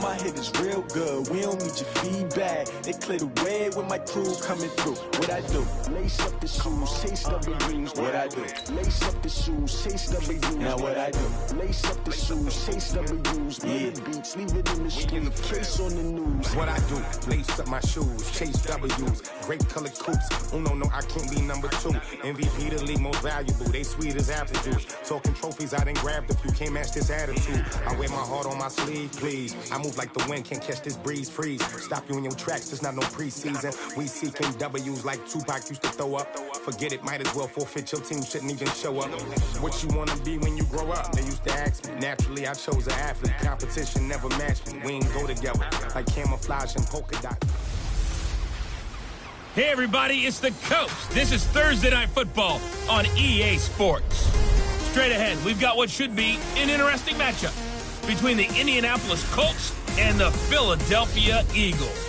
my hit is real good. We don't need your feedback. They clear the way with my crew coming through. What I do? Lace up the shoes, chase W's. What I do? Lace up the shoes, chase W's. Now what I do? Lace up the shoes, chase W's. Yeah. Beats, leave it in the street, case on the news. What I do? Lace up my shoes, chase W's. Great color coops. Uno, no, I can't be number 2. MVP the league most valuable. They sweet as apple juice. Talking trophies, I done grabbed a few. Can't match this attitude. I wear my heart on my sleeve, please. I move like the wind, can't catch this breeze, freeze. Stop you in your tracks, there's not no preseason. We seeking W's like Tupac used to throw up. Forget it, might as well forfeit. Your team shouldn't even show up. What you wanna be when you grow up? They used to ask me. Naturally, I chose an athlete. Competition never matched me. We ain't go together like camouflage and polka dot. Hey everybody, it's the Coach. This is Thursday Night Football on EA Sports. Straight ahead, we've got what should be an interesting matchup between the Indianapolis Colts and the Philadelphia Eagles.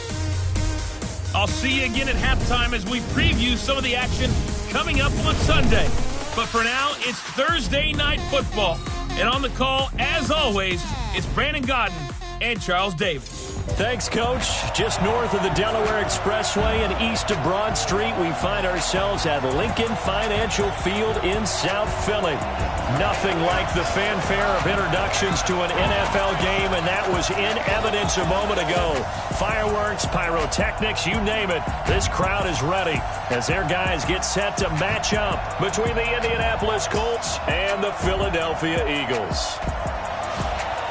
I'll see you again at halftime as we preview some of the action coming up on Sunday. But for now, it's Thursday Night Football. And on the call, as always, it's Brandon Godden and Charles Davis. Thanks, Coach. Just north of the Delaware Expressway and east of Broad Street, we find ourselves at Lincoln Financial Field in South Philly. Nothing like the fanfare of introductions to an NFL game, and that was in evidence a moment ago. Fireworks, pyrotechnics, you name it. This crowd is ready as their guys get set to match up between the Indianapolis Colts and the Philadelphia Eagles.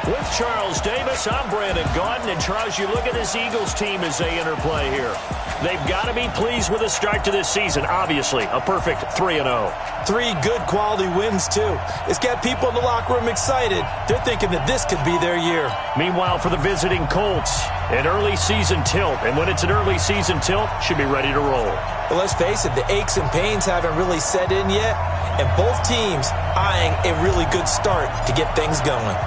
With Charles Davis, I'm Brandon Gaudin. And Charles, you look at this Eagles team as they interplay here. They've got to be pleased with the start to this season. Obviously, a perfect 3-0. 3 good quality wins, too. It's got people in the locker room excited. They're thinking that this could be their year. Meanwhile, for the visiting Colts, an early season tilt. And when it's an early season tilt, should be ready to roll. But let's face it, the aches and pains haven't really set in yet. And both teams eyeing a really good start to get things going.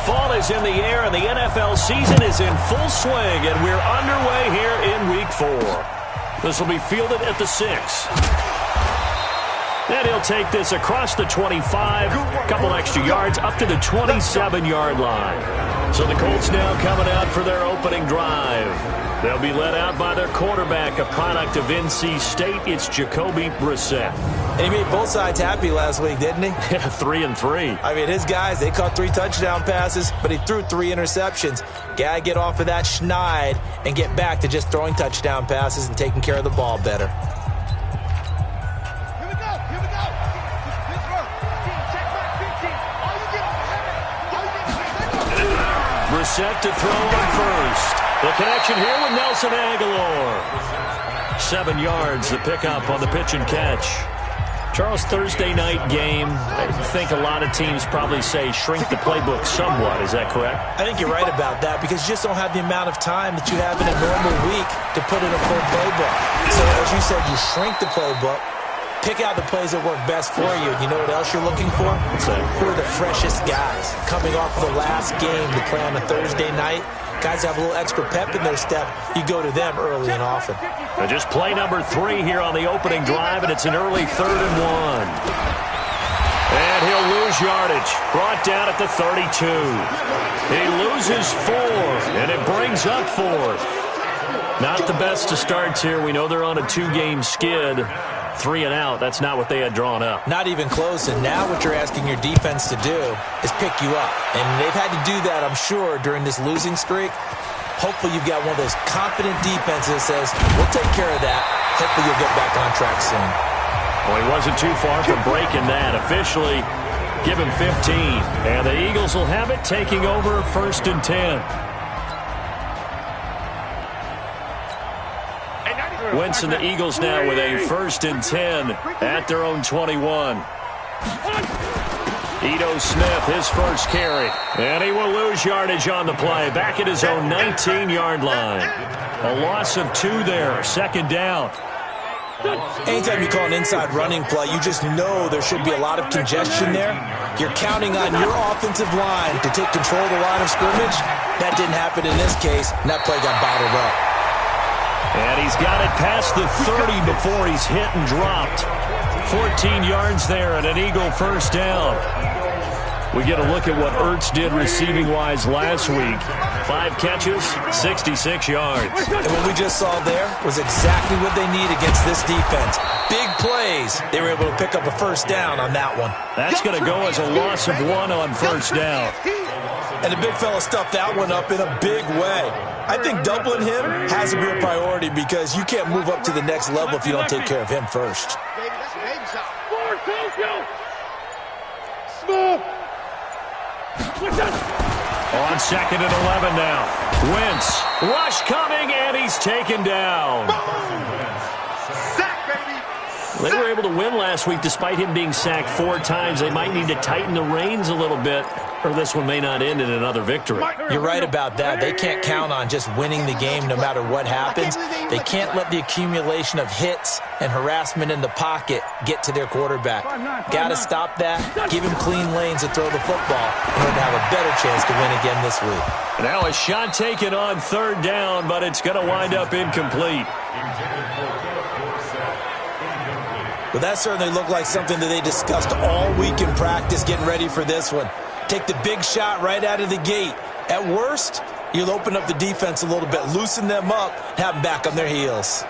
Fall is in the air, and the NFL season is in full swing, and we're underway here in Week 4. This will be fielded at the 6. And he'll take this across the 25, a couple extra yards, up to the 27-yard line. So the Colts now coming out for their opening drive. They'll be led out by their quarterback, a product of NC State. It's Jacoby Brissett. And he made both sides happy last week, didn't he? Yeah, 3-3. I mean, his guys, they caught 3 touchdown passes, but he threw 3 interceptions. Got to get off of that schneid and get back to just throwing touchdown passes and taking care of the ball better. Here we go. Brissett to throw on first. The connection here with Nelson Aguilar. 7 yards, the pickup on the pitch and catch. Charles, Thursday night game. I think a lot of teams probably say shrink the playbook somewhat. Is that correct? I think you're right about that because you just don't have the amount of time that you have in a normal week to put in a full playbook. So as you said, you shrink the playbook, pick out the plays that work best for you. You know what else you're looking for? What's that? Who are the freshest guys coming off the last game to play on a Thursday night? Guys have a little extra pep in their step. You go to them early and often. And just play number 3 here on the opening drive, and it's an early 3rd and 1. And he'll lose yardage. Brought down at the 32. He loses 4, and it brings up 4th. Not the best to start here. We know they're on a 2-game skid. 3 and out, that's not what they had drawn up. Not even close, and now what you're asking your defense to do is pick you up. And they've had to do that, I'm sure, during this losing streak. Hopefully you've got one of those confident defenses that says, we'll take care of that. Hopefully you'll get back on track soon. Well, he wasn't too far from breaking that. Officially, give him 15. And the Eagles will have it, taking over 1st and 10. Wentz and the Eagles now with a 1st and 10 at their own 21. Ito Smith, his first carry. And he will lose yardage on the play. Back at his own 19-yard line. A loss of 2 there. 2nd down. Anytime you call an inside running play, you just know there should be a lot of congestion there. You're counting on your offensive line to take control of the line of scrimmage. That didn't happen in this case, and that play got bottled up. And he's got it past the 30 before he's hit and dropped. 14 yards there and an Eagle 1st down. We get a look at what Ertz did receiving-wise last week. 5 catches, 66 yards. And what we just saw there was exactly what they need against this defense. Big plays. They were able to pick up a first down on that one. That's going to go as a loss of 1 on first down. And the big fella stuffed that one up in a big way. I think doubling him has to be a priority because you can't move up to the next level if you don't take care of him first. On 2nd and 11 now. Wentz, rush coming, and he's taken down. They were able to win last week despite him being sacked 4 times. They might need to tighten the reins a little bit, or this one may not end in another victory. You're right about that. They can't count on just winning the game no matter what happens. They can't let the accumulation of hits and harassment in the pocket get to their quarterback. Got to stop that, give him clean lanes to throw the football in order to have a better chance to win again this week. Now a shot taken on 3rd down, but it's going to wind up incomplete. Well, that certainly looked like something that they discussed all week in practice getting ready for this one. Take the big shot right out of the gate. At worst, you'll open up the defense a little bit, loosen them up, have them back on their heels.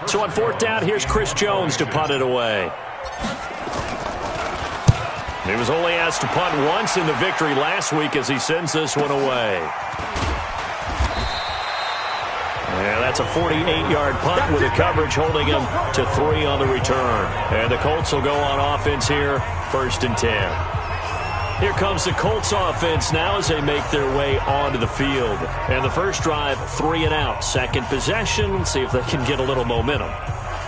So on 4th down, here's Chris Jones to punt it away. He was only asked to punt once in the victory last week as he sends this one away. Yeah, that's a 48-yard punt with the coverage holding him to 3 on the return. And the Colts will go on offense here, 1st and 10. Here comes the Colts offense now as they make their way onto the field. And the first drive, 3 and out. Second possession, see if they can get a little momentum.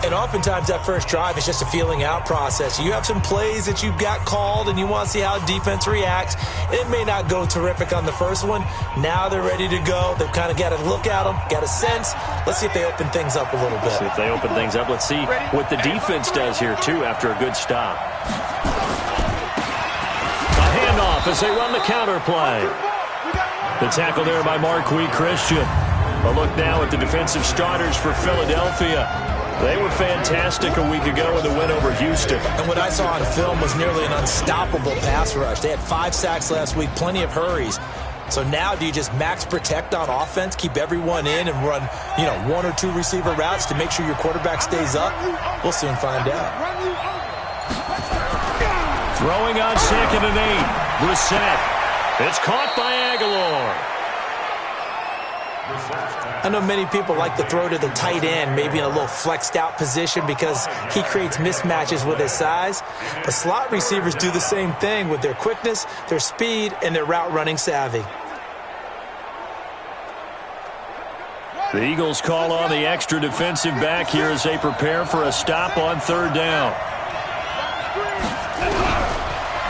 And oftentimes that first drive is just a feeling out process. You have some plays that you've got called and you want to see how defense reacts. It may not go terrific on the first one. Now they're ready to go. They've kind of got to look at them, got a sense. Let's see if they open things up a little bit. See if they open things up. Let's see what the defense does here, too, after a good stop. As they run the counter play. The tackle there by Marquis Christian. A look now at the defensive starters for Philadelphia. They were fantastic a week ago in the win over Houston. And what I saw on film was nearly an unstoppable pass rush. They had 5 sacks last week, plenty of hurries. So now do you just max protect on offense, keep everyone in and run, 1 or 2 receiver routes to make sure your quarterback stays up? We'll soon find out. Throwing on 2nd and 8. Brissett. It's caught by Aguilar. I know many people like to throw to the tight end, maybe in a little flexed out position because he creates mismatches with his size. But slot receivers do the same thing with their quickness, their speed, and their route running savvy. The Eagles call on the extra defensive back here as they prepare for a stop on 3rd down.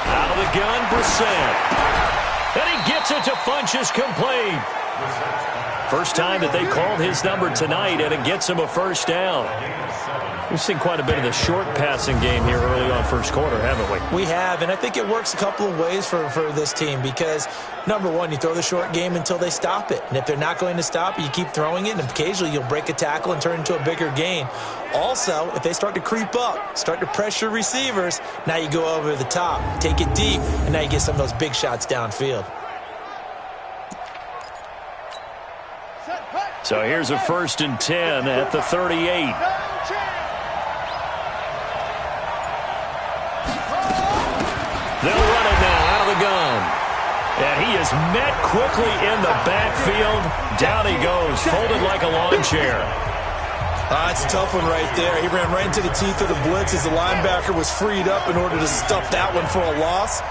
Out of the gun, Brissett. And he gets it to Funchess complete. First time that they called his number tonight, and it gets him a first down. We've seen quite a bit of the short passing game here early on first quarter, haven't we? We have, and I think it works a couple of ways for this team because, number one, you throw the short game until they stop it. And if they're not going to stop it, you keep throwing it, and occasionally you'll break a tackle and turn it into a bigger gain. Also, if they start to creep up, start to pressure receivers, now you go over the top, take it deep, and now you get some of those big shots downfield. So here's a 1st and 10 at the 38. They'll run it now out of the gun. And he is met quickly in the backfield. Down he goes, folded like a lawn chair. It's a tough one right there. He ran right into the teeth of the blitz as the linebacker was freed up in order to stuff that one for a loss.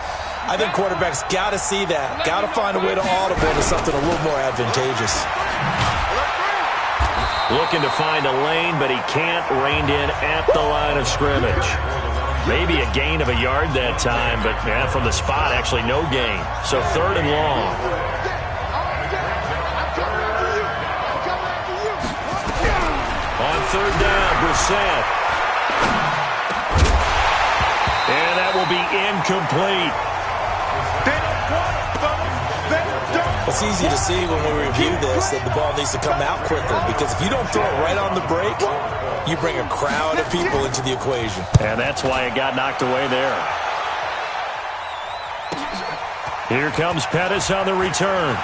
I think quarterbacks got to see that. Got to find a way to audible to something a little more advantageous. Looking to find a lane, but he can't. Reined in at the line of scrimmage. Maybe a gain of a yard that time, but from the spot, actually no gain. So 3rd and long. third down. Brissett. And that will be incomplete. It's easy to see when we review this that the ball needs to come out quicker, because if you don't throw it right on the break, you bring a crowd of people into the equation. And that's why it got knocked away there. Here comes Pettis on the return.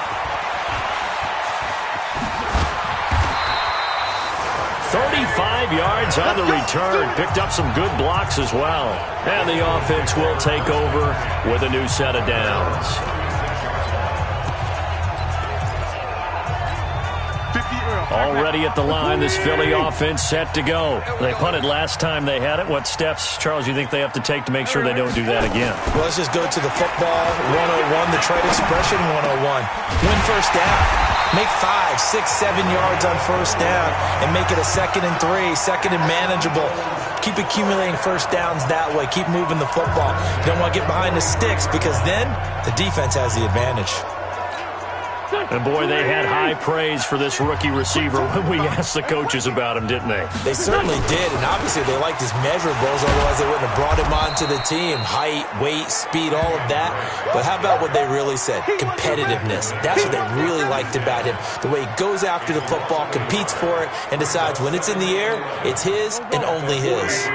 35 yards on the return. Picked up some good blocks as well. And the offense will take over with a new set of downs. Already at the line, this Philly offense set to go. They punted last time they had it. What steps, Charles, you think they have to take to make sure they don't do that again? Well, let's just go to the football 101, the trade expression 101. Win first down. Make 5, 6, 7 yards on first down and make it a 2nd and 3, 2nd and manageable. Keep accumulating first downs that way. Keep moving the football. You don't want to get behind the sticks, because then the defense has the advantage. And, boy, they had high praise for this rookie receiver when we asked the coaches about him, didn't they? They certainly did, and obviously they liked his measurables, otherwise they wouldn't have brought him onto the team. Height, weight, speed, all of that. But how about what they really said? Competitiveness. That's what they really liked about him. The way he goes after the football, competes for it, and decides when it's in the air, it's his and only his. It's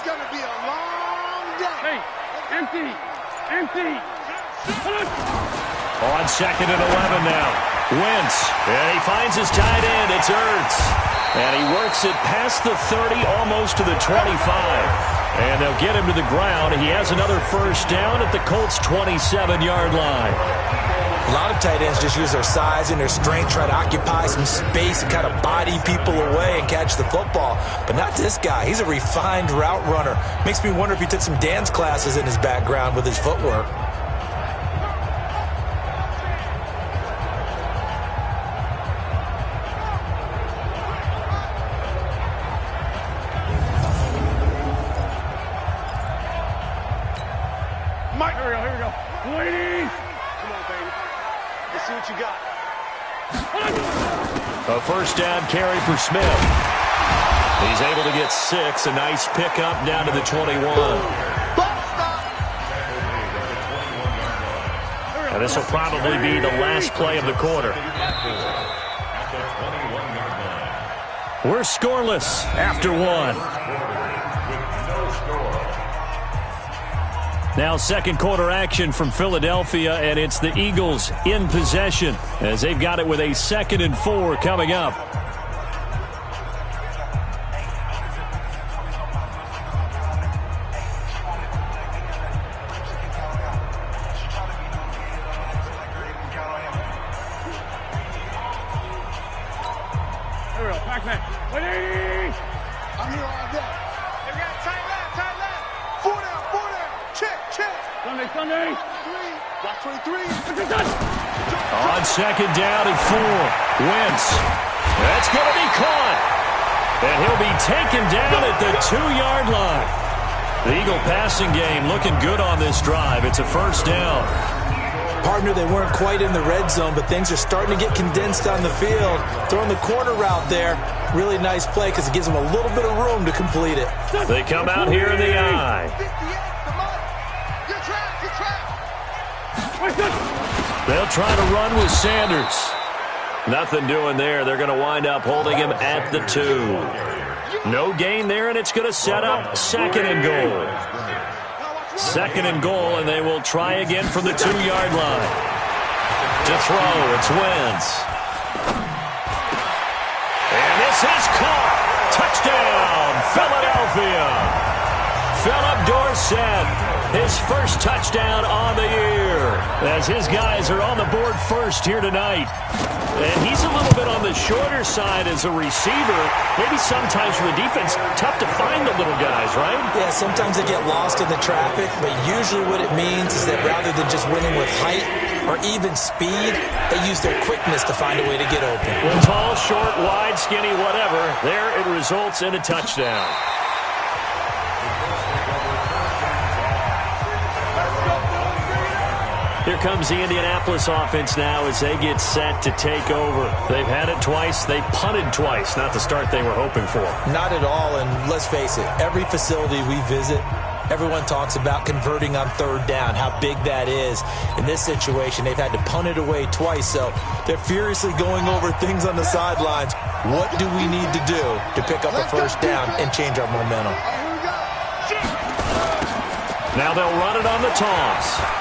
going to be a long day. Hey, empty. On 2nd and 11 now. Wentz. And he finds his tight end. It's Ertz. And he works it past the 30, almost to the 25. And they'll get him to the ground. He has another first down at the Colts' 27-yard line. A lot of tight ends just use their size and their strength, try to occupy some space and kind of body people away and catch the football. But not this guy. He's a refined route runner. Makes me wonder if he took some dance classes in his background with his footwork. A first down carry for Smith. He's able to get 6. A nice pickup down to the 21. And this will probably be the last play of the quarter. We're scoreless after 1. Now second quarter action from Philadelphia, and it's the Eagles in possession as they've got it with a 2nd and 4 coming up. Here we go, Pac-Man. 180! I'm here all day. They got tight left. 4 down. Check. Sunday. 3. Block 23. On 2nd down and 4. Wentz. That's going to be caught. And he'll be taken down at the 2-yard line. The Eagle passing game looking good on this drive. It's a first down. Partner, they weren't quite in the red zone, but things are starting to get condensed on the field. Throwing the corner route there. Really nice play because it gives them a little bit of room to complete it. They come out here in the eye. They'll try to run with Sanders. Nothing doing there. They're going to wind up holding him at the 2. No gain there, and it's going to set up 2nd and goal. 2nd and goal, and they will try again from the 2-yard line. To throw, it's Wentz. And this is caught. Touchdown, Philadelphia. Philip Dorsett, his first touchdown on the year, as his guys are on the board first here tonight. And he's a little bit on the shorter side as a receiver. Maybe sometimes for the defense, tough to find the little guys, right? Yeah, sometimes they get lost in the traffic, but usually what it means is that rather than just winning with height or even speed, they use their quickness to find a way to get open. Well, tall, short, wide, skinny, whatever, there it results in a touchdown. Here comes the Indianapolis offense now as they get set to take over. They've had it twice. They've punted twice. Not the start they were hoping for. Not at all, and let's face it, every facility we visit, everyone talks about converting on third down, how big that is. In this situation, they've had to punt it away twice, so they're furiously going over things on the sidelines. What do we need to do to pick up a first down and change our momentum? Now they'll run it on the toss.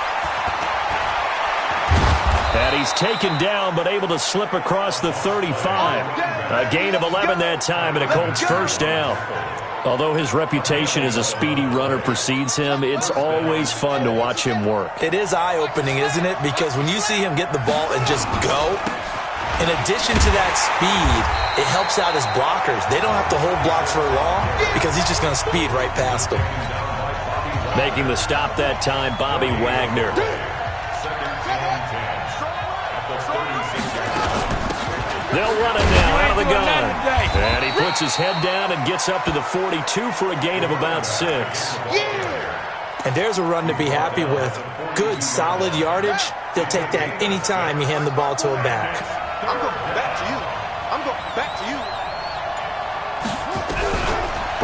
And he's taken down, but able to slip across the 35. A gain of 11 that time, and a Colts first down. Although his reputation as a speedy runner precedes him, it's always fun to watch him work. It is eye-opening, isn't it? Because when you see him get the ball and just go, in addition to that speed, it helps out his blockers. They don't have to hold blocks for long because he's just going to speed right past them. Making the stop that time, Bobby Wagner. They'll run it now out of the gun. And he puts his head down and gets up to the 42 for a gain of about 6. And there's a run to be happy with. Good, solid yardage. They'll take that anytime you hand the ball to a back. I'm going back to you. I'm going back to you.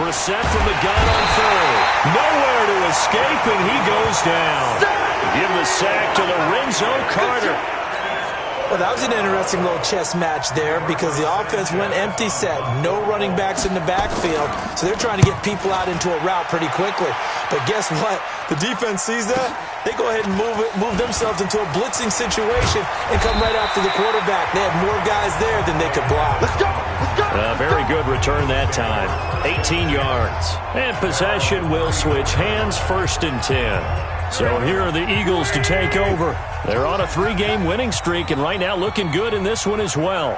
Brissett from the gun on third. Nowhere to escape, and he goes down. Give the sack to Lorenzo Carter. Well, that was an interesting little chess match there because the offense went empty set. No running backs in the backfield, so they're trying to get people out into a route pretty quickly. But guess what? The defense sees that. They go ahead and move themselves into a blitzing situation and come right after the quarterback. They had more guys there than they could block. Let's go. Let's go. Very good return that time. 18 yards. And possession will switch hands, 1st and 10. So here are the Eagles to take over. They're on a 3-game winning streak, and right now looking good in this one as well.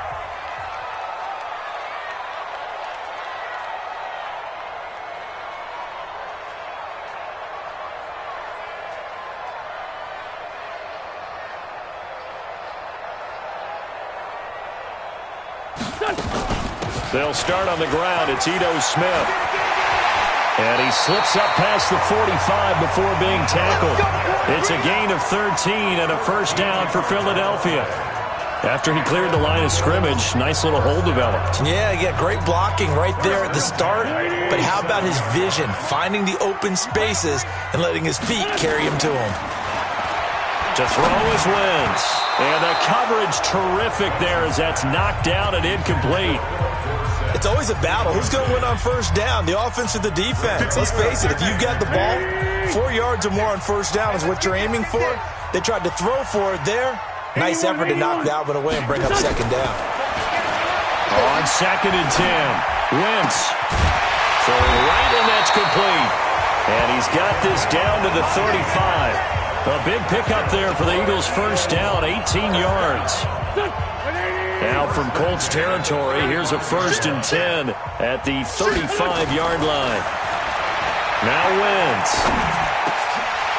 They'll start on the ground. It's Ito Smith. And he slips up past the 45 before being tackled. It's a gain of 13 and a first down for Philadelphia. After he cleared the line of scrimmage, nice little hole developed. Yeah, great blocking right there at the start. But how about his vision, finding the open spaces and letting his feet carry him to him? To throw is Wentz. And the coverage terrific there as that's knocked down and incomplete. It's always a battle. Who's going to win on first down, the offense or the defense? Let's face it, if you've got the ball, 4 yards or more on first down is what you're aiming for. They tried to throw for it there. Nice effort to knock that one away and bring up second down. On 2nd and 10, Wentz throwing right, and that's complete. And he's got this down to the 35. A big pickup there for the Eagles' first down, 18 yards. Now from Colts territory, here's a 1st and 10 at the 35-yard line. Now Wentz.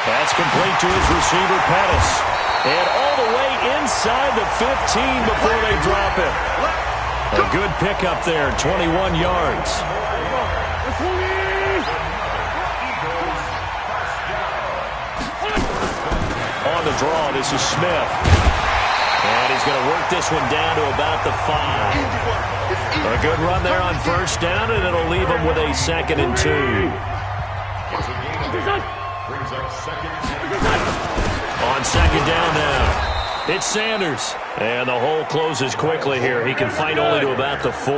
That's complete to his receiver, Pettis. And all the way inside the 15 before they drop it. A good pickup there, 21 yards. On the draw, this is Smith. And he's going to work this one down to about the 5. A good run there on first down, and it'll leave him with a 2nd and 2. On 2nd down now, it's Sanders. And the hole closes quickly here. He can fight only to about the 4.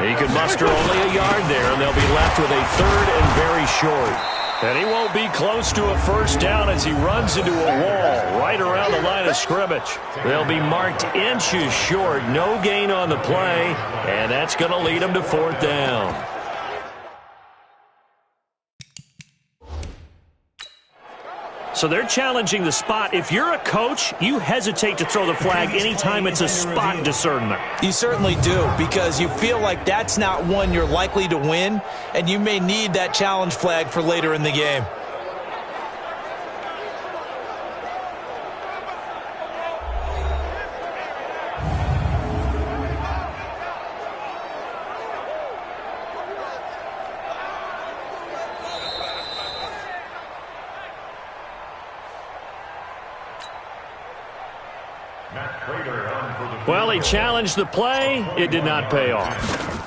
He can muster only a yard there, and they'll be left with a 3rd and very short. And he won't be close to a first down as he runs into a wall right around the line of scrimmage. They'll be marked inches short. No gain on the play, and that's going to lead him to 4th down. So they're challenging the spot. If you're a coach, you hesitate to throw the flag anytime it's a spot discernment. You certainly do, because you feel like that's not one you're likely to win, and you may need that challenge flag for later in the game. Well, he challenged the play. It did not pay off.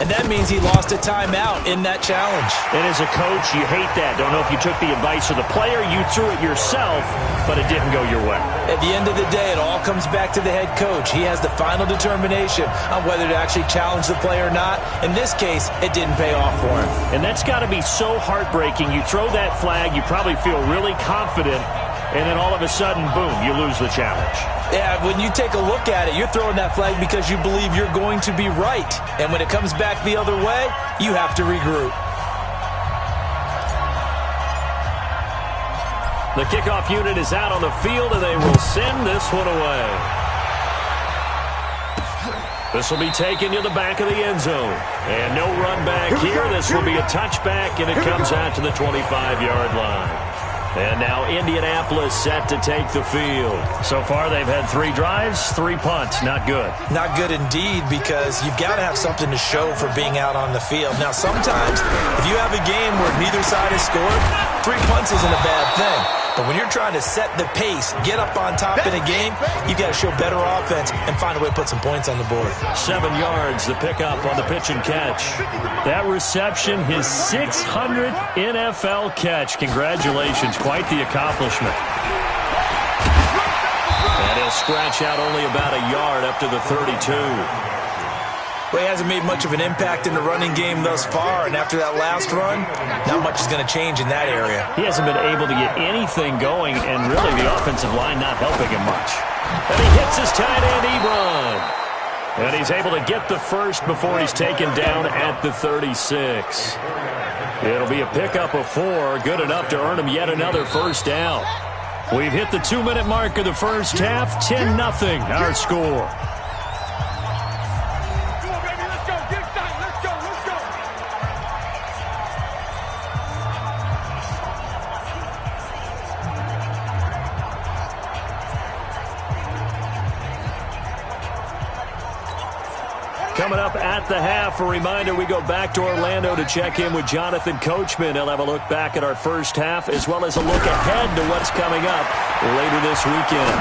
And that means he lost a timeout in that challenge. And as a coach, you hate that. Don't know if you took the advice of the player, you threw it yourself, but it didn't go your way. At the end of the day, it all comes back to the head coach. He has the final determination on whether to actually challenge the play or not. In this case, it didn't pay off for him. And that's got to be so heartbreaking. You throw that flag, you probably feel really confident, and then all of a sudden, boom, you lose the challenge. Yeah, when you take a look at it, you're throwing that flag because you believe you're going to be right. And when it comes back the other way, you have to regroup. The kickoff unit is out on the field, and they will send this one away. This will be taken to the back of the end zone. And no run back here. This will be a touchback, and it comes out to the 25-yard line. And now Indianapolis set to take the field. So far, they've had 3 drives, 3 punts. Not good. Not good indeed, because you've got to have something to show for being out on the field. Now, sometimes, if you have a game where neither side has scored, 3 punts isn't a bad thing. But when you're trying to set the pace, get up on top in a game, you've got to show better offense and find a way to put some points on the board. 7 yards, the pickup on the pitch and catch. That reception, his 600th NFL catch. Congratulations, quite the accomplishment. And he'll scratch out only about a yard up to the 32. Well, he hasn't made much of an impact in the running game thus far, and after that last run, not much is going to change in that area. He hasn't been able to get anything going, and really the offensive line not helping him much. And he hits his tight end, Ebron. And he's able to get the first before he's taken down at the 36. It'll be a pickup of 4, good enough to earn him yet another first down. We've hit the 2-minute mark of the first half, 10-0 our score. Coming up at the half, a reminder, we go back to Orlando to check in with Jonathan Coachman. He'll have a look back at our first half as well as a look ahead to what's coming up later this weekend.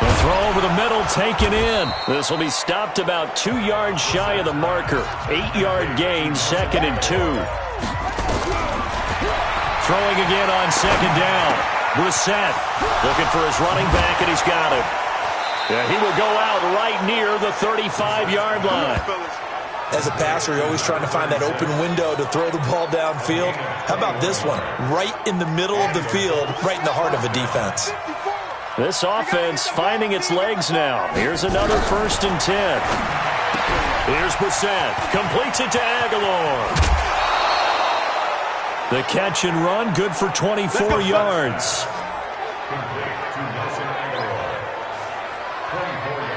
The throw over the middle taken in. This will be stopped about 2 yards shy of the marker. 8-yard gain, 2nd and 2. Throwing again on 2nd down. Brissett looking for his running back, and he's got it. Yeah, he will go out right near the 35-yard line. As a passer, you're always trying to find that open window to throw the ball downfield. How about this one? Right in the middle of the field, right in the heart of a defense. This offense finding its legs now. Here's another 1st and 10. Here's Brissett. Completes it to Aguilar. The catch and run, good for 24 yards.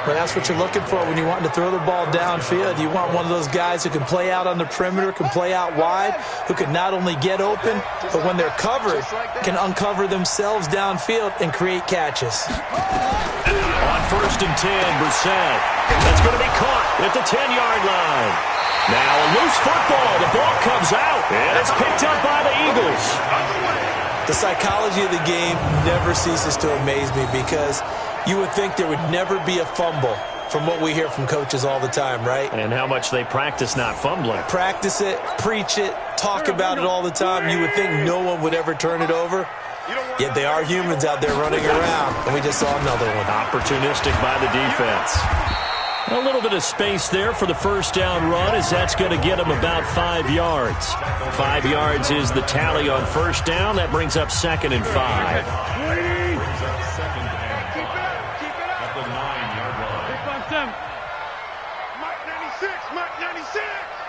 Well, that's what you're looking for when you want to throw the ball downfield. You want one of those guys who can play out on the perimeter, can play out wide, who can not only get open, but when they're covered, can uncover themselves downfield and create catches. On 1st and 10, Brissett. That's going to be caught at the 10-yard line. Now a loose football. The ball comes out, and it's picked up by the Eagles. The psychology of the game never ceases to amaze me because you would think there would never be a fumble from what we hear from coaches all the time, right? And how much they practice not fumbling. Practice it, preach it, talk about it all the time. You would think no one would ever turn it over. Yet they are humans out there running around, and we just saw another one. Opportunistic by the defense. A little bit of space there for the first down run as that's going to get him about 5 yards. 5 yards is the tally on first down. That brings up 2nd and 5.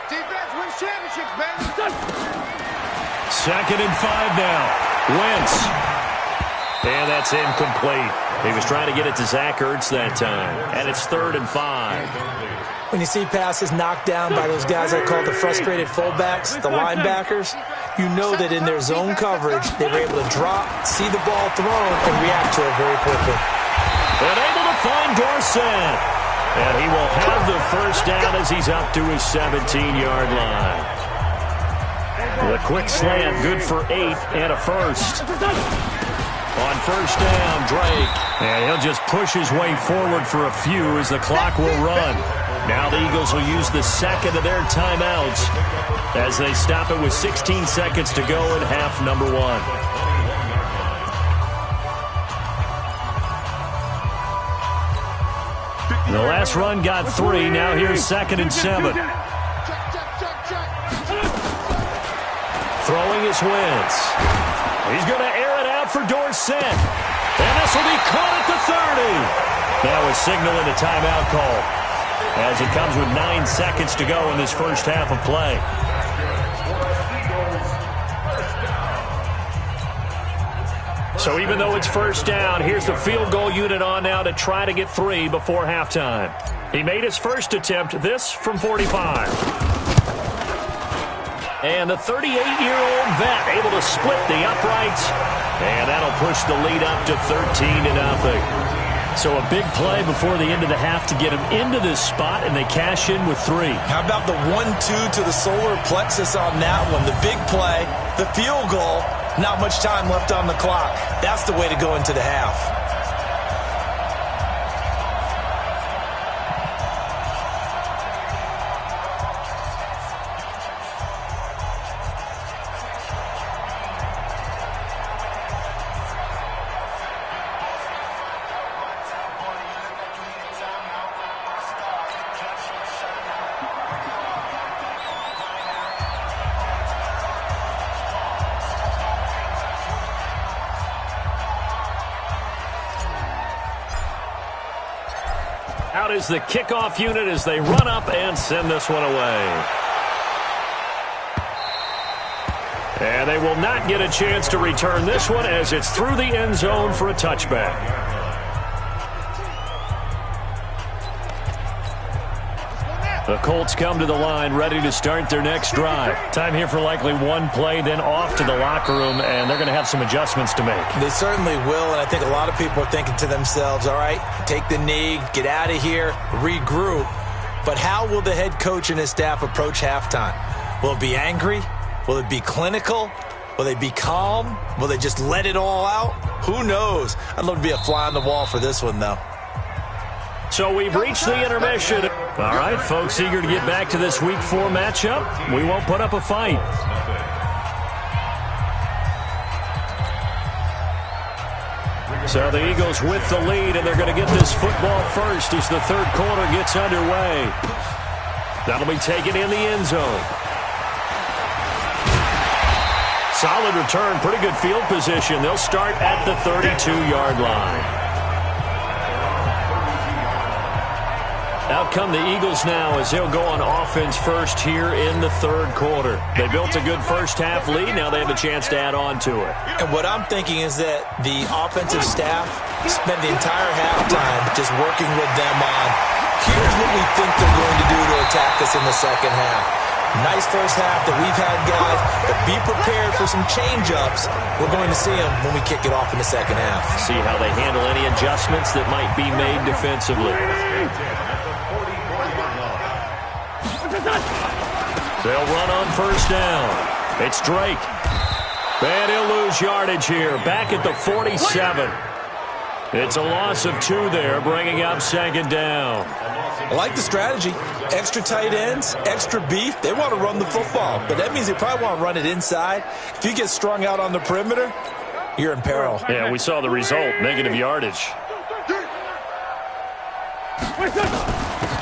Defense wins championships, baby. 2nd and 5 now. Wentz. And that's incomplete. He was trying to get it to Zach Ertz that time. And it's 3rd and 5. When you see passes knocked down by those guys I call the frustrated fullbacks, the linebackers, you know that in their zone coverage, they were able to drop, see the ball thrown, and react to it very quickly. And able to find Dorsett. And he will have the first down as he's up to his 17-yard line. The quick slant, good for 8 and a first. On first down, Drake. And he'll just push his way forward for a few as the clock will run. Now the Eagles will use the second of their timeouts as they stop it with 16 seconds to go in half number 1. The last run got 3. Now here's 2nd and 7. Throwing his Wentz. He's going to air it out for Dorsett. And this will be caught at the 30. Now a signal and a timeout call as it comes with 9 seconds to go in this first half of play. So even though it's first down, here's the field goal unit on now to try to get 3 before halftime. He made his first attempt, this from 45. And the 38-year-old vet able to split the uprights. And that'll push the lead up to 13-0. So a big play before the end of the half to get him into this spot, and they cash in with 3. How about the 1-2 to the solar plexus on that one? The big play, the field goal, not much time left on the clock. That's the way to go into the half. Out is the kickoff unit as they run up and send this one away. And they will not get a chance to return this one as it's through the end zone for a touchback. The Colts come to the line ready to start their next drive. Time here for likely one play, then off to the locker room, and they're going to have some adjustments to make. They certainly will, and I think a lot of people are thinking to themselves, all right, take the knee, get out of here, regroup. But how will the head coach and his staff approach halftime? Will it be angry? Will it be clinical? Will they be calm? Will they just let it all out? Who knows? I'd love to be a fly on the wall for this one, though. So we've reached the intermission. All right, folks, eager to get back to this Week 4 matchup. We won't put up a fight. So the Eagles with the lead, and they're going to get this football first as the third quarter gets underway. That'll be taken in the end zone. Solid return, pretty good field position. They'll start at the 32-yard line. Out come the Eagles now as they'll go on offense first here in the third quarter. They built a good first half lead. Now they have a chance to add on to it. And what I'm thinking is that the offensive staff spent the entire halftime just working with them on, here's what we think they're going to do to attack us in the second half. Nice first half that we've had, guys, but be prepared for some change-ups. We're going to see them when we kick it off in the second half. See how they handle any adjustments that might be made defensively. They'll run on first down. It's Drake. And he'll lose yardage here. Back at the 47. It's a loss of 2 there, bringing up second down. I like the strategy. Extra tight ends, extra beef. They want to run the football, but that means they probably want to run it inside. If you get strung out on the perimeter, you're in peril. Yeah, we saw the result, negative yardage.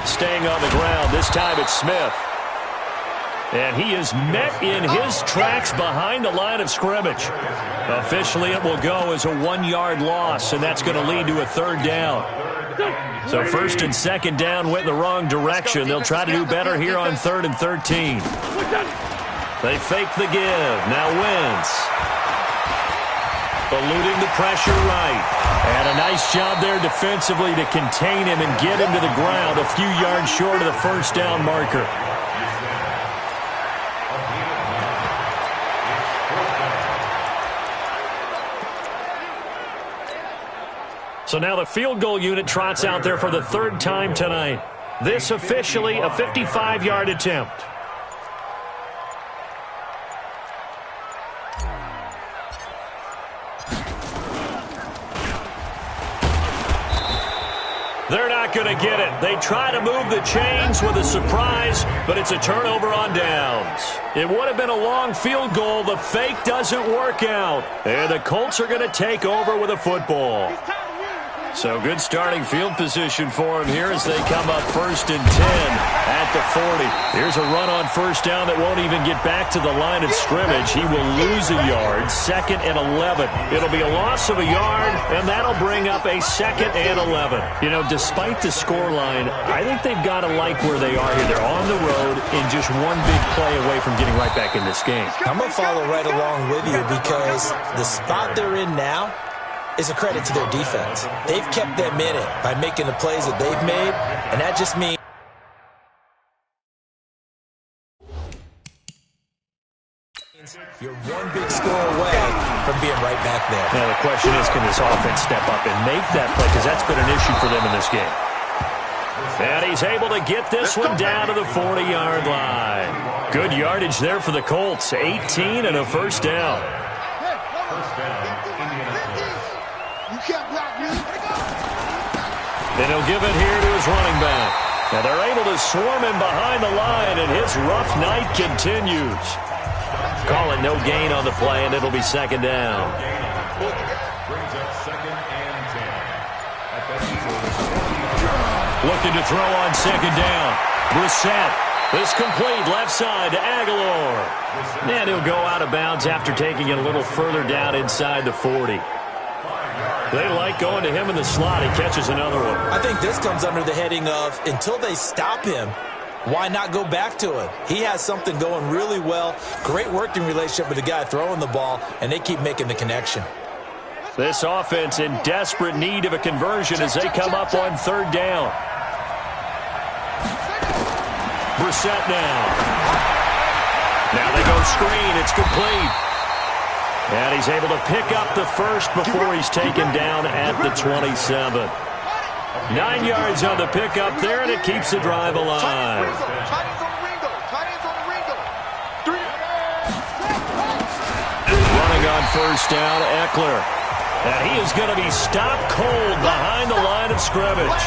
Staying on the ground, this time it's Smith. And he is met in his tracks behind the line of scrimmage. Officially, it will go as a 1-yard loss, and that's going to lead to a third down. So first and second down went in the wrong direction. They'll try to do better here on 3rd and 13. They fake the give. Now Wentz. Eluding the pressure right. And a nice job there defensively to contain him and get him to the ground a few yards short of the first down marker. So now the field goal unit trots out there for the 3rd time tonight. This officially a 55-yard attempt. They're not going to get it. They try to move the chains with a surprise, but it's a turnover on downs. It would have been a long field goal. The fake doesn't work out. And the Colts are going to take over with a football. So good starting field position for him here as they come up 1st and 10 at the 40. Here's a run on first down that won't even get back to the line of scrimmage. He will lose a yard, 2nd and 11. It'll be a loss of a yard, and that'll bring up a 2nd and 11. You know, despite the scoreline, I think they've got to like where they are here. They're on the road and just one big play away from getting right back in this game. I'm going to follow right along with you because the spot they're in now is a credit to their defense. They've kept them in it by making the plays that they've made, and that just means you're one big score away from being right back there. Now the question is, can this offense step up and make that play? Because that's been an issue for them in this game. And he's able to get this one down to the 40-yard line. Good yardage there for the Colts. 18 and a first down. Then he'll give it here to his running back. Now they're able to swarm him behind the line, and his rough night continues. Call it no gain on the play, and it'll be 2nd down. Looking to throw on 2nd down. Brissett. This complete left side to Aguilar. And he'll go out of bounds after taking it a little further down inside the 40. They like going to him in the slot. He catches another one. I think this comes under the heading of until they stop him, why not go back to him? He has something going really well. Great working relationship with the guy throwing the ball, and they keep making the connection. This offense in desperate need of a conversion as they come up on 3rd down. Brissett now. Now they go screen. It's complete. And he's able to pick up the first before he's taken down at the 27. 9 yards on the pickup there, and it keeps the drive alive. Running on first down, Eckler. And he is going to be stopped cold behind the line of scrimmage.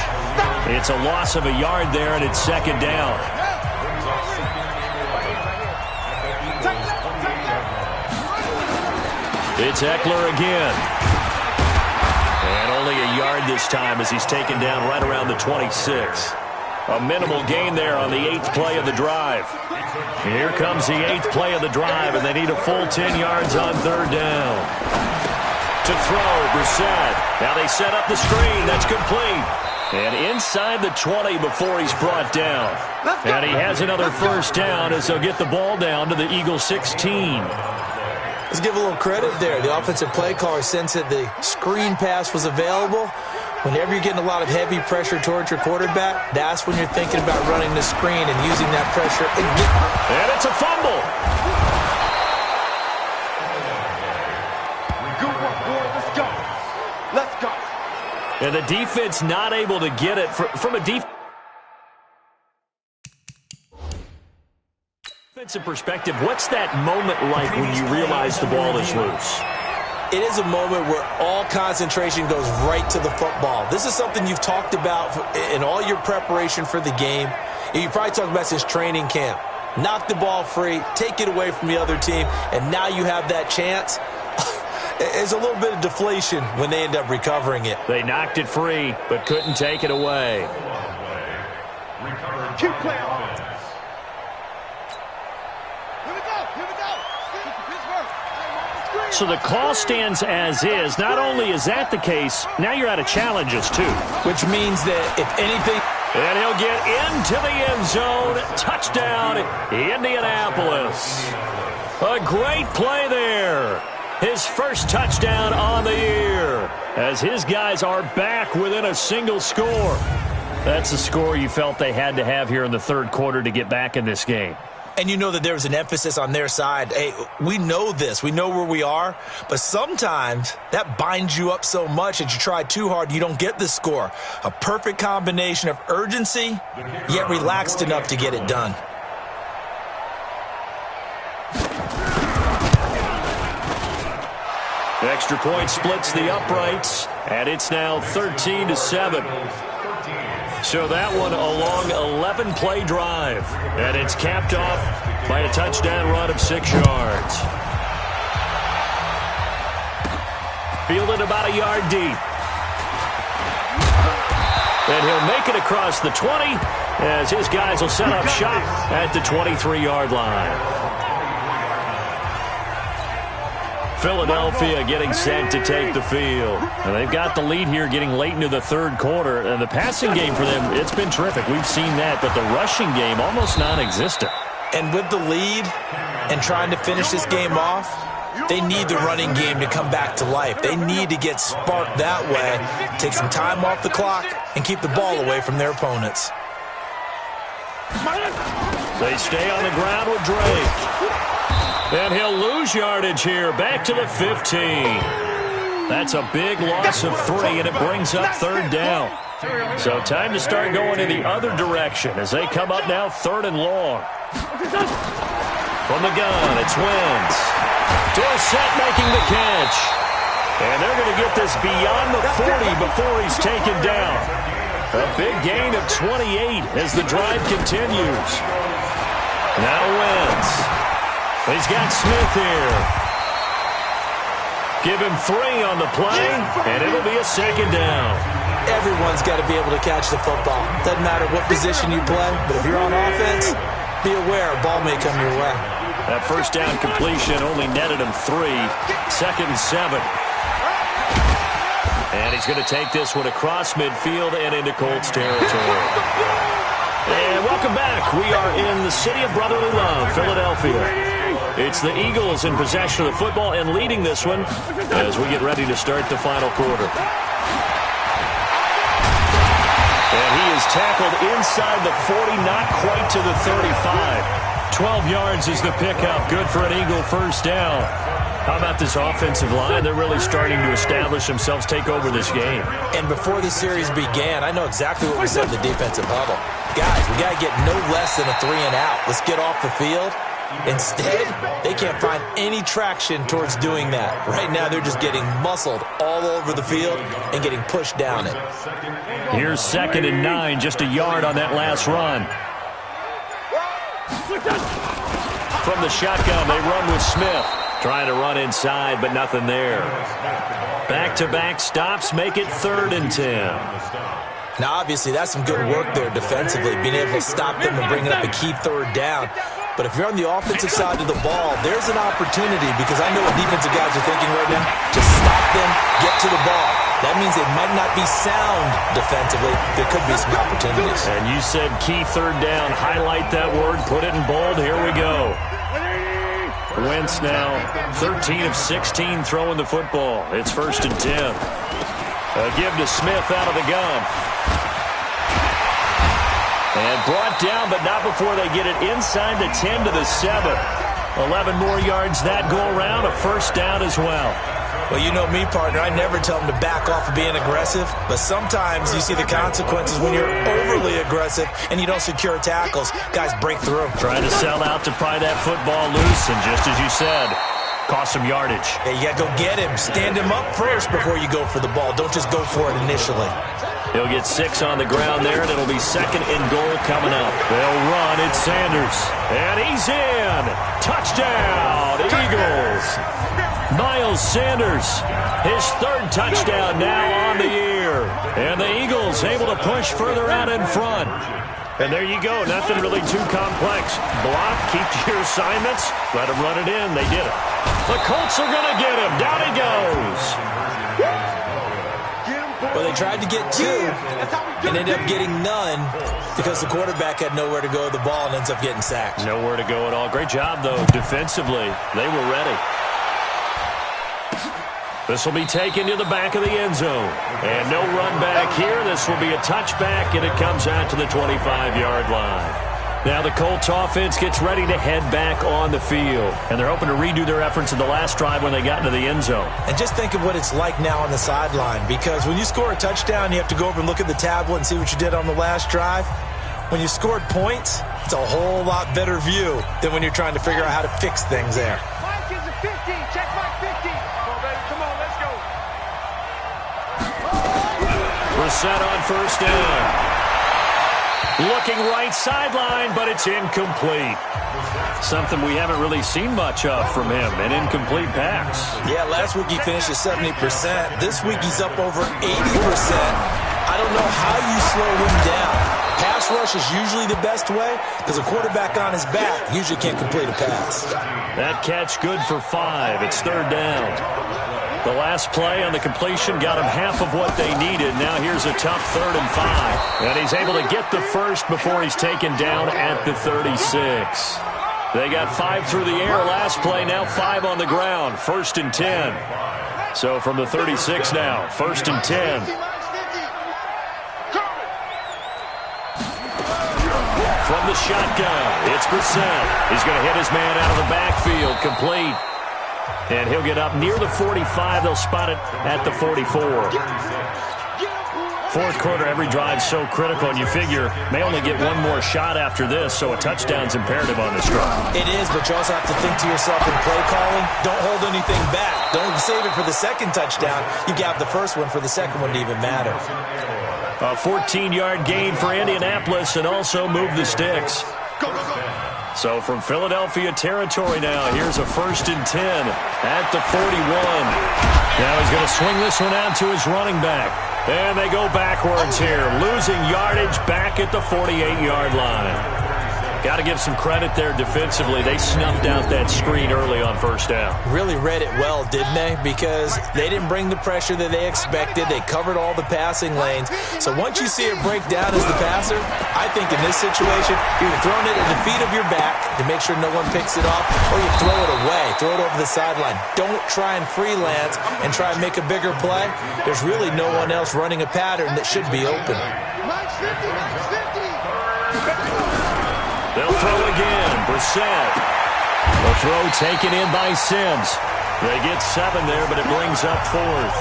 It's a loss of a yard there, and it's 2nd down. It's Eckler again. And only a yard this time as he's taken down right around the 26. A minimal gain there on the 8th play of the drive. Here comes the 8th play of the drive, and they need a full 10 yards on 3rd down. To throw, Brissett. Now they set up the screen. That's complete. And inside the 20 before he's brought down. And he has another first down as they'll get the ball down to the Eagles 16. Let's give a little credit there. The offensive play caller sensed that the screen pass was available. Whenever you're getting a lot of heavy pressure towards your quarterback, that's when you're thinking about running the screen and using that pressure. And it's a fumble. Good work, boy. Let's go. Let's go. And the defense not able to get it from a defensive perspective. What's that moment like when you realize the ball is loose? It is a moment where all concentration goes right to the football. This is something you've talked about in all your preparation for the game. You probably talked about since training camp. Knock the ball free, take it away from the other team, and now you have that chance. There's a little bit of deflation when they end up recovering it. They knocked it free, but couldn't take it away. Keep playing hard. So the call stands as is. Not only is that the case, now you're out of challenges too. Which means that if anything... And he'll get into the end zone. Touchdown, Indianapolis. A great play there. His first touchdown on the year as his guys are back within a single score. That's the score you felt they had to have here in the 3rd quarter to get back in this game. And you know that there was an emphasis on their side. Hey, we know this. We know where we are. But sometimes that binds you up so much that you try too hard, you don't get the score. A perfect combination of urgency, yet relaxed enough to get it done. The extra point splits the uprights, and it's now 13-7. So that one a long 11-play drive. And it's capped off by a touchdown run of 6 yards. Fielded about a yard deep. And he'll make it across the 20 as his guys will set up shop at the 23-yard line. Philadelphia getting set to take the field. And they've got the lead here getting late into the third quarter. And the passing game for them, it's been terrific. We've seen that. But the rushing game, almost non-existent. And with the lead and trying to finish this game off, they need the running game to come back to life. They need to get sparked that way, take some time off the clock, and keep the ball away from their opponents. They stay on the ground with Drake. And he'll lose yardage here, back to the 15. That's a big loss of 3, and it brings up third down. So time to start going in the other direction as they come up now 3rd and long. From the gun, it's Wentz. Dorsett making the catch. And they're going to get this beyond the 40 before he's taken down. A big gain of 28 as the drive continues. Now Wentz. He's got Smith here. Give him 3 on the play, and it'll be a 2nd down. Everyone's got to be able to catch the football. Doesn't matter what position you play, but if you're on offense, be aware a ball may come your way. That first down completion only netted him 3. 2nd and 7. And he's going to take this one across midfield and into Colts territory. And welcome back. We are in the city of brotherly love, Philadelphia. It's the Eagles in possession of the football and leading this one as we get ready to start the final quarter. And he is tackled inside the 40, not quite to the 35. 12 yards is the pickup. Good for an Eagle first down. How about this offensive line? They're really starting to establish themselves, take over this game. And before the series began, I know exactly what we said in the defensive huddle. Guys, we got to get no less than a 3 and out. Let's get off the field. Instead, they can't find any traction towards doing that. Right now, they're just getting muscled all over the field and getting pushed down it. Here's 2nd and 9, just a yard on that last run. From the shotgun, they run with Smith. Trying to run inside, but nothing there. Back-to-back stops make it 3rd and 10. Now, obviously, that's some good work there defensively, being able to stop them and bringing up a key 3rd down. But if you're on the offensive side of the ball, there's an opportunity because I know what defensive guys are thinking right now. Just stop them, get to the ball. That means they might not be sound defensively. There could be some opportunities. And you said key 3rd down. Highlight that word. Put it in bold. Here we go. Wentz now 13 of 16 throwing the football. It's 1st and 10. A give to Smith out of the gun. And brought down, but not before they get it inside the 10 to the 7. 11 more yards that go around. A first down as well. Well, you know me, partner. I never tell them to back off of being aggressive. But sometimes you see the consequences when you're overly aggressive and you don't secure tackles. Guys break through. Trying to sell out to pry that football loose. And just as you said, cost some yardage. Yeah, you got to go get him. Stand him up first before you go for the ball. Don't just go for it initially. He'll get 6 on the ground there, and it'll be 2nd and goal coming up. They'll run. It's Sanders. And he's in. Touchdown, Eagles. Miles Sanders, his 3rd touchdown now on the year. And the Eagles able to push further out in front. And there you go. Nothing really too complex. Block, keep to your assignments, let them run it in. They did it. The Colts are going to get him. Down he goes. Well, they tried to get 2 and ended up getting none because the quarterback had nowhere to go with the ball and ends up getting sacked. Nowhere to go at all. Great job, though, defensively. They were ready. This will be taken to the back of the end zone. And no run back here. This will be a touchback, and it comes out to the 25-yard line. Now the Colts offense gets ready to head back on the field. And they're hoping to redo their efforts in the last drive when they got into the end zone. And just think of what it's like now on the sideline. Because when you score a touchdown, you have to go over and look at the tablet and see what you did on the last drive. When you scored points, it's a whole lot better view than when you're trying to figure out how to fix things there. Mike is a 50. Check Mike 50. Come on, baby. Come on, let's go. We're set on first down. Looking right sideline, but it's incomplete. Something we haven't really seen much of from him, an incomplete pass. Yeah, last week he finished at 70%. This week he's up over 80%. I don't know how you slow him down. Pass rush is usually the best way because a quarterback on his back usually can't complete a pass. That catch good for 5. It's 3rd down. The last play on the completion got him half of what they needed. Now here's a tough 3rd and 5. And he's able to get the first before he's taken down at the 36. They got 5 through the air last play, now 5 on the ground. 1st and 10. So from the 36 now, 1st and 10. From the shotgun, it's Brissett. He's going to hit his man out of the backfield, complete. And he'll get up near the 45. They'll spot it at the 44. Fourth quarter, every drive's so critical, and you figure may only get one more shot after this, so a touchdown's imperative on this drive. It is, but you also have to think to yourself in play calling, don't hold anything back. Don't save it for the second touchdown. You got the first one for the second one to even matter. A 14-yard gain for Indianapolis and also move the sticks. So from Philadelphia territory now, here's a 1st and 10 at the 41. Now he's going to swing this one out to his running back. And they go backwards here, losing yardage back at the 48-yard line. Got to give some credit there defensively. They snuffed out that screen early on 1st down. Really read it well, didn't they? Because they didn't bring the pressure that they expected. They covered all the passing lanes. So once you see it break down as the passer, I think in this situation, you're throwing it at the feet of your back to make sure no one picks it off, or you throw it away, throw it over the sideline. Don't try and freelance and try and make a bigger play. There's really no one else running a pattern that should be open. They'll throw again. Brissett. The throw taken in by Sims. They get 7 there, but it brings up 4th.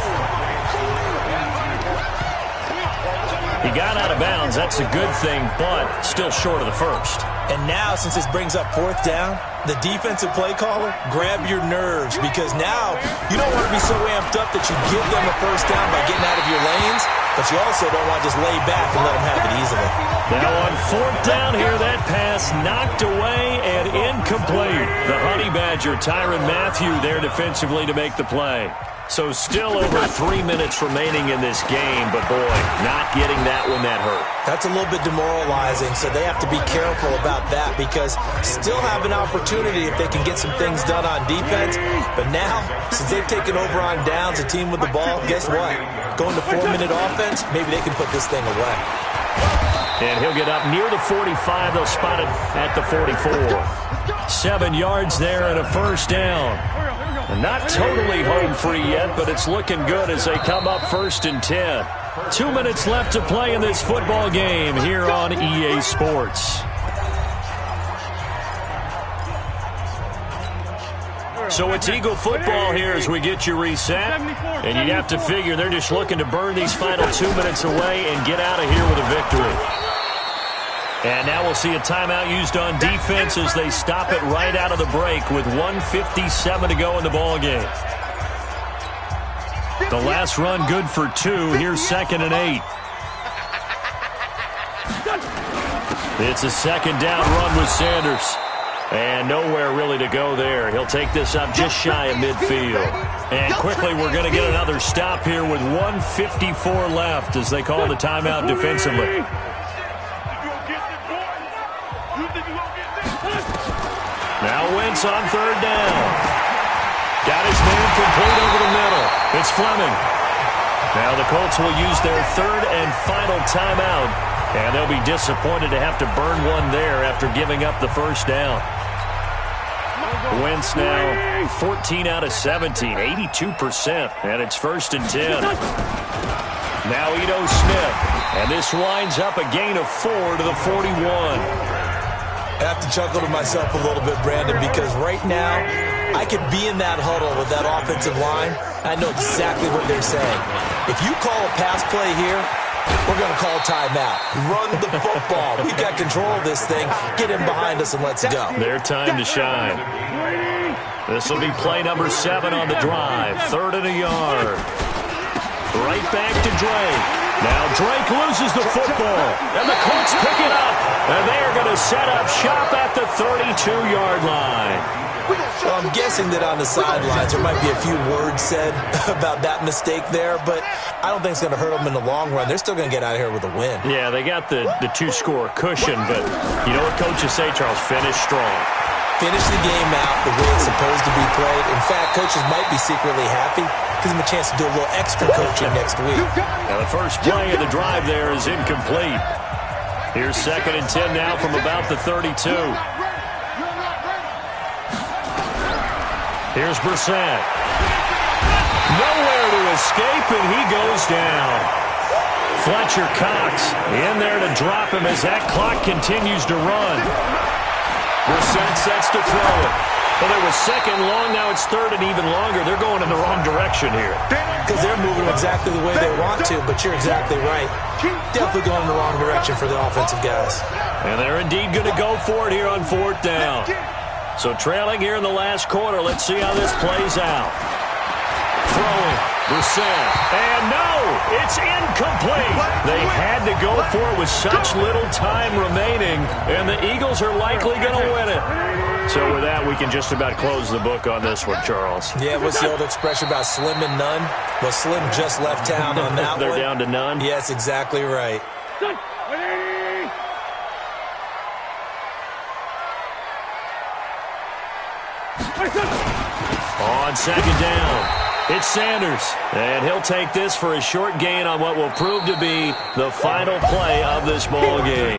He got out of bounds. That's a good thing, but still short of the first. And now, since this brings up 4th down, the defensive play caller, grab your nerves, because now you don't want to be so amped up that you give them a 1st down by getting out of your lanes, but you also don't want to just lay back and let them have it easily. Now on 4th down here, that pass knocked away and incomplete. The Honey Badger, Tyrann Mathieu, there defensively to make the play. So still over 3 minutes remaining in this game, but boy, not getting that one that hurt. That's a little bit demoralizing, so they have to be careful about that because still have an opportunity if they can get some things done on defense. But now, since they've taken over on downs, a team with the ball, guess what? Going to 4-minute offense, maybe they can put this thing away. And he'll get up near the 45. They'll spot it at the 44. 7 yards there and a 1st down. Not totally home free yet, but it's looking good as they come up 1st and 10. 2 minutes left to play in this football game here on EA Sports. So it's Eagle football here as we get you reset. And you'd have to figure they're just looking to burn these final 2 minutes away and get out of here with a victory. And now we'll see a timeout used on defense as they stop it right out of the break with 1:57 to go in the ballgame. The last run good for 2. Here's 2nd and 8. It's a 2nd down run with Sanders. And nowhere really to go there. He'll take this up just shy of midfield. And quickly we're going to get another stop here with 1:54 left as they call the timeout defensively. Now Wentz on 3rd down. Got his man complete over the middle. It's Fleming. Now the Colts will use their 3rd and final timeout. And they'll be disappointed to have to burn one there after giving up the 1st down. Wentz now 14 out of 17, 82%. And it's 1st and 10. Now Ito Smith. And this winds up a gain of 4 to the 41. I have to chuckle to myself a little bit, Brandon, because right now I could be in that huddle with that offensive line. I know exactly what they're saying. If you call a pass play here, we're going to call timeout. Run the football. We've got control of this thing. Get him behind us and let's go. Their time to shine. This will be play number 7 on the drive. 3rd and a yard. Right back to Drake. Now Drake loses the football, and the Colts pick it up, and they are going to set up shop at the 32-yard line. Well, I'm guessing that on the sidelines there might be a few words said about that mistake there, but I don't think it's going to hurt them in the long run. They're still going to get out of here with a win. Yeah, they got the two-score cushion, but you know what coaches say, Charles? Finish strong. Finish the game out the way it's supposed to be played. In fact, coaches might be secretly happy. Gives them a chance to do a little extra coaching next week. Now the first play of the drive there is incomplete. Here's 2nd and 10 now from about the 32. Here's Brissett. Nowhere to escape, and he goes down. Fletcher Cox in there to drop him as that clock continues to run. Brissett sets to throw it. Well, there was 2nd long, now it's 3rd and even longer. They're going in the wrong direction here. Because they're moving exactly the way they want to, but you're exactly right. Definitely going in the wrong direction for the offensive guys. And they're indeed going to go for it here on 4th down. So trailing here in the last quarter, let's see how this plays out. Throwing, Brissett, and no, it's incomplete. They had to go for it with such little time remaining, and the Eagles are likely going to win it. So with that, we can just about close the book on this one, Charles. Yeah, what's the old expression about slim and none? Well, Slim just left town on that They're one. down to none? Yes, exactly right. On 2nd down, it's Sanders, and he'll take this for a short gain on what will prove to be the final play of this ball game.